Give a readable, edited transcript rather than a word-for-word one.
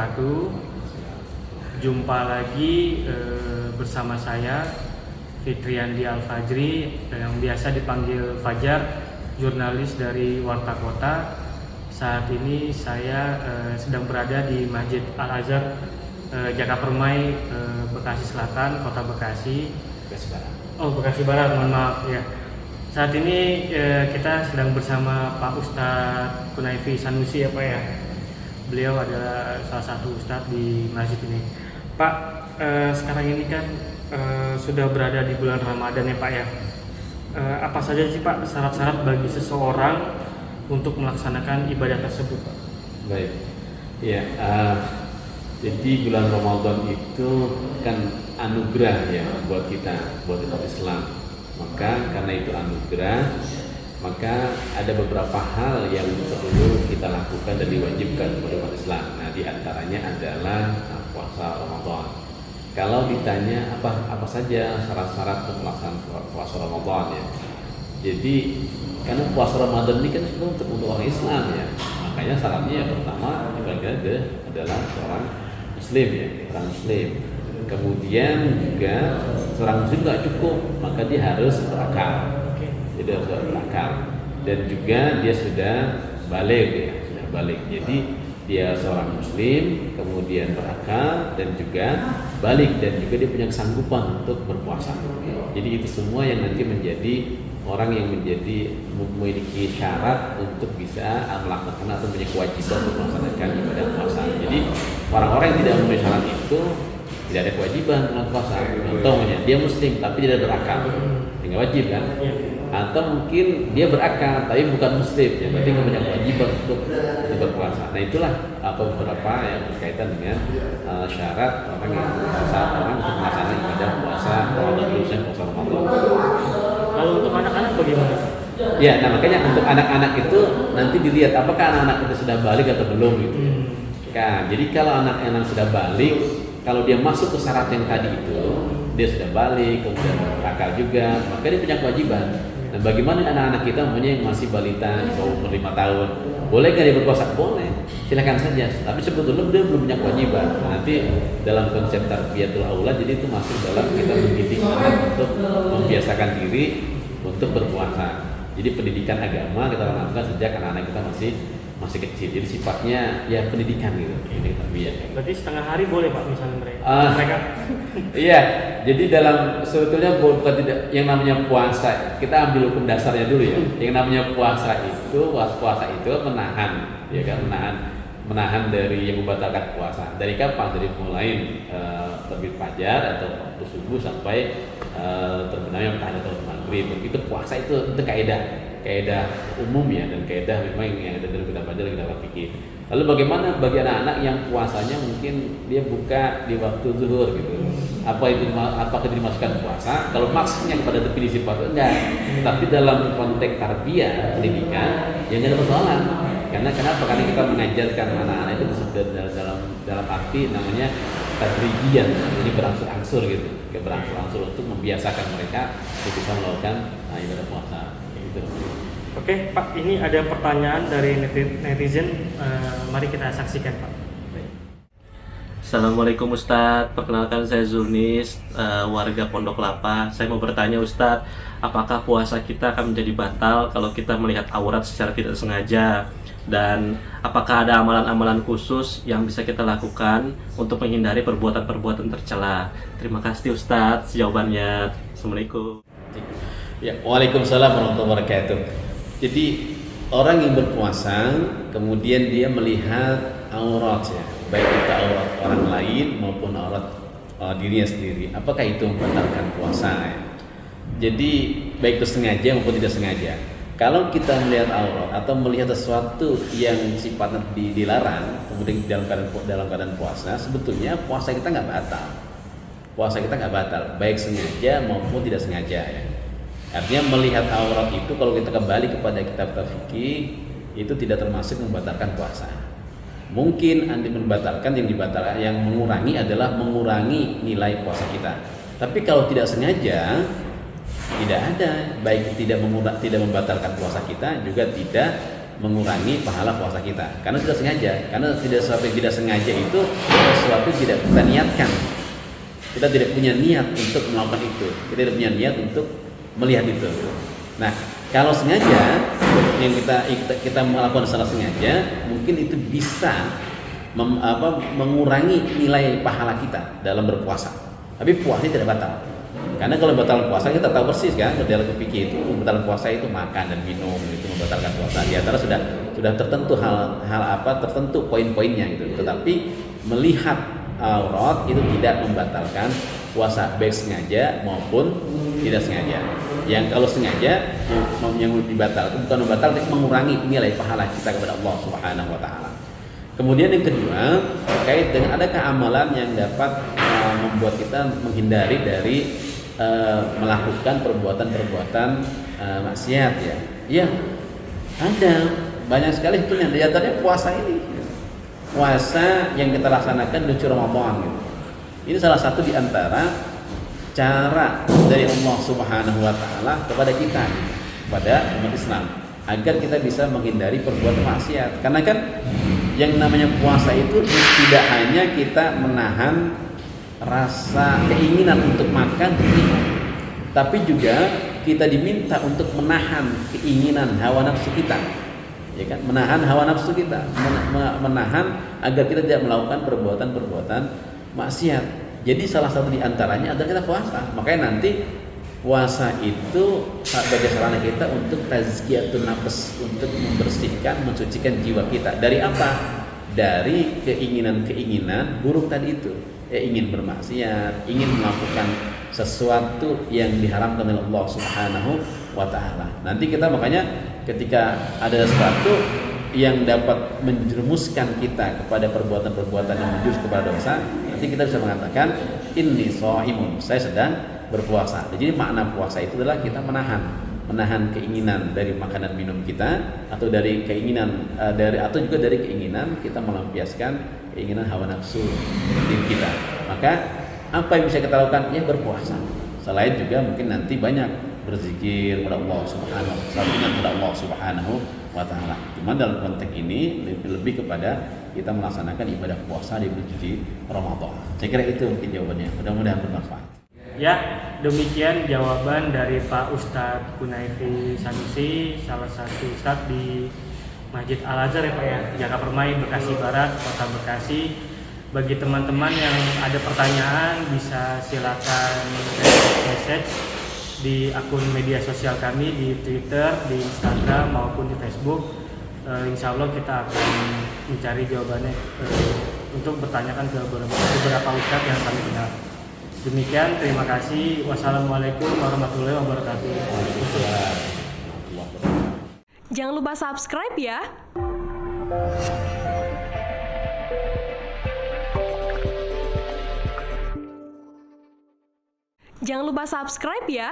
wabarakatuh. Jumpa lagi bersama saya Fitriandi Al-Fajri yang biasa dipanggil Fajar, jurnalis dari Warta Kota. Saat ini saya sedang berada di Masjid Al-Azhar Jaka Permai, Bekasi Selatan, Kota Bekasi. Bekasi Barat. Oh, Bekasi Barat, mohon maaf ya. Saat ini kita sedang bersama Pak Ustadz Kunaifi Sanusi ya Pak ya. Beliau adalah salah satu ustadz di masjid ini. Pak, sekarang ini kan sudah berada di bulan Ramadan ya Pak ya. Apa saja sih Pak syarat-syarat bagi seseorang untuk melaksanakan ibadah tersebut Pak? Baik, ya. Jadi bulan Ramadan itu kan anugerah ya buat kita, buat umat Islam. Maka karena itu anugerah, maka ada beberapa hal yang perlu kita lakukan dan diwajibkan kepada umat Islam. Nah, diantaranya adalah puasa Ramadan. Kalau ditanya apa saja syarat-syarat untuk melaksanakan puasa Ramadan ya. Jadi karena puasa Ramadan ini kan sebenarnya untuk orang Islam ya. Makanya syaratnya yang pertama adalah seorang Muslim ya, orang Muslim. Kemudian juga seorang Muslim nggak cukup, maka dia harus berakal. Jadi harus berakal dan juga dia sudah balik ya, sudah balik. Jadi dia seorang Muslim, kemudian berakal dan juga balik dan juga dia punya kesanggupan untuk berpuasa. Jadi itu semua yang nanti menjadi orang yang memiliki syarat untuk bisa melakukan atau punya kewajiban untuk melaksanakan ibadah puasa. Jadi orang-orang yang tidak memenuhi syarat itu tidak ada kewajiban untuk puasa. Contohnya dia Muslim tapi tidak berakal, tidak wajib kan? Atau mungkin dia berakal tapi bukan Muslim, ya berarti nggak punya kewajiban untuk berpuasa. Nah itulah beberapa yang berkaitan dengan syarat orang yang puasa, orang untuk melaksanakan ibadah puasa Ramadan khususnya puasa Ramadan. Kalau untuk anak-anak bagaimana? Ya, nah makanya untuk anak-anak itu nanti dilihat apakah anak-anak itu sudah balik atau belum gitu. Kan, jadi kalau anak-anak sudah balik, kalau dia masuk ke syarat yang tadi itu, dia sudah balik, kemudian berakal juga, maka dia punya kewajiban. Nah, bagaimana anak-anak kita yang masih balita di bawah umur 5 tahun? Bolehkah dia berpuasa? Boleh, silakan saja. Tapi sebetulnya dia belum punya kewajiban. Nah, nanti dalam konsep tarbiyatul aulad, jadi itu masuk dalam kita mendidik anak untuk membiasakan diri untuk berpuasa. Jadi pendidikan agama kita lakukan sejak anak-anak kita masih kecil. Jadi sifatnya ya pendidikan gitu. Ini tarbiyah. Berarti setengah hari boleh Pak misalnya mereka? Iya. Jadi dalam sebetulnya bukan tidak yang namanya puasa. Kita ambil hukum dasarnya dulu ya. Yang namanya puasa itu menahan, ya kan, menahan dari yang membatalkan puasa. Dari kapan? Dari mulai terbit fajar atau waktu subuh sampai terbenamnya matahari atau maghrib. Itu puasa itu kaidah umum ya, dan kaidah memang yang ada dalam kitab fajar dan kitab fikih. Lalu bagaimana bagi anak-anak yang puasanya mungkin dia buka di waktu zuhur gitu? Apakah itu dimasukkan puasa? Kalau maksudnya kepada definisi puasa enggak. Tapi dalam konteks tarbiyah pendidikan yang ada persoalan. Karena kenapa? Karena kita mengajarkan anak-anak itu dalam arti namanya tadrijian, jadi berangsur-angsur gitu, kayak berangsur-angsur untuk membiasakan mereka untuk bisa melakukan ibadah puasa. Gitu. Oke Pak, ini ada pertanyaan dari netizen, mari kita saksikan Pak. Assalamualaikum Ustadz, perkenalkan saya Zulnis, warga Pondok Lapa. Saya mau bertanya Ustadz, apakah puasa kita akan menjadi batal kalau kita melihat aurat secara tidak sengaja? Dan apakah ada amalan-amalan khusus yang bisa kita lakukan untuk menghindari perbuatan-perbuatan tercela? Terima kasih Ustadz jawabannya. Assalamualaikum. Ya, waalaikumsalam warahmatullahi wabarakatuh. Jadi orang yang berpuasa kemudian dia melihat aurat ya, baik itu aurat orang lain maupun aurat dirinya sendiri, apakah itu membatalkan puasa ya? Jadi baik itu sengaja maupun tidak sengaja. Kalau kita melihat aurat atau melihat sesuatu yang sifatnya dilarang, kemudian dalam keadaan puasa, sebetulnya puasa kita nggak batal. Puasa kita nggak batal, baik sengaja maupun tidak sengaja ya. Artinya melihat aurat itu kalau kita kembali kepada kitab fikih itu tidak termasuk membatalkan puasa. Mungkin anti membatalkan yang mengurangi adalah mengurangi nilai puasa kita. Tapi kalau tidak sengaja tidak ada, baik tidak membatalkan puasa kita juga tidak mengurangi pahala puasa kita karena tidak sengaja, karena sesuatu yang tidak sengaja itu sesuatu yang tidak kita niatkan. Kita tidak punya niat untuk melakukan itu, kita tidak punya niat untuk melihat itu. Nah, kalau sengaja yang kita melakukan secara sengaja, mungkin itu bisa mengurangi nilai pahala kita dalam berpuasa. Tapi puasanya tidak batal. Karena kalau batal puasa kita tahu persis kan, dalam fikih itu batal puasa itu makan dan minum itu membatalkan puasa. Di antara sudah tertentu hal apa tertentu poin-poinnya gitu. Tetapi melihat aurat itu tidak membatalkan puasa baik sengaja maupun tidak sengaja. Yang kalau sengaja yang dibatalkan bukan membatalkan tapi mengurangi nilai pahala kita kepada Allah Subhanahu wa taala. Kemudian yang kedua terkait dengan adakah amalan yang dapat membuat kita menghindari dari melakukan perbuatan-perbuatan maksiat ya. Iya. Ada banyak sekali itu yang diantaranya puasa ini. Puasa yang kita laksanakan di Ramadan gitu. Ini salah satu di antara cara dari Allah Subhanahu wa taala kepada kita, kepada umat Islam, agar kita bisa menghindari perbuatan maksiat. Karena kan yang namanya puasa itu tidak hanya kita menahan rasa keinginan untuk makan, tapi juga kita diminta untuk menahan keinginan hawa nafsu kita, ya kan? Menahan hawa nafsu kita, menahan agar kita tidak melakukan perbuatan-perbuatan maksiat. Jadi salah satu di antaranya adalah kita puasa. Makanya nanti puasa itu sebagai sarana kita untuk tazkiyatun nafs, untuk membersihkan, mensucikan jiwa kita. Dari apa? Dari keinginan-keinginan buruk tadi itu. Ingin bermaksiat, ingin melakukan sesuatu yang diharamkan oleh Allah Subhanahu wa taala. Nanti kita makanya ketika ada sesuatu yang dapat menjerumuskan kita kepada perbuatan-perbuatan yang menjurus kepada dosa, nanti kita bisa mengatakan inni shaimun, saya sedang berpuasa. Jadi makna puasa itu adalah kita menahan keinginan dari makanan minum kita, atau dari keinginan atau juga dari keinginan kita melampiaskan keinginan hawa nafsu diri kita. Maka apa yang bisa kita lakukan? Ya berpuasa. Selain juga mungkin nanti banyak berzikir kepada Allah Subhanahu wa taala, kepada Allah Subhanahu wa taala. Cuma dalam konteks ini lebih kepada kita melaksanakan ibadah puasa di bulan suci Ramadan. Saya kira itu mungkin jawabannya. Mudah-mudahan bermanfaat. Ya, demikian jawaban dari Pak Ustadz Kunaifi Sanusi, salah satu ustadz di Masjid Al-Azhar ya Pak ya, Jaka Permai, Bekasi Barat, Kota Bekasi. Bagi teman-teman yang ada pertanyaan bisa silakan message di akun media sosial kami di Twitter, di Instagram maupun di Facebook. Insya Allah kita akan mencari jawabannya untuk bertanyakan ke beberapa ustadz yang kami kenal. Demikian, terima kasih. Wassalamualaikum warahmatullahi wabarakatuh. Jangan lupa subscribe ya. Jangan lupa subscribe ya.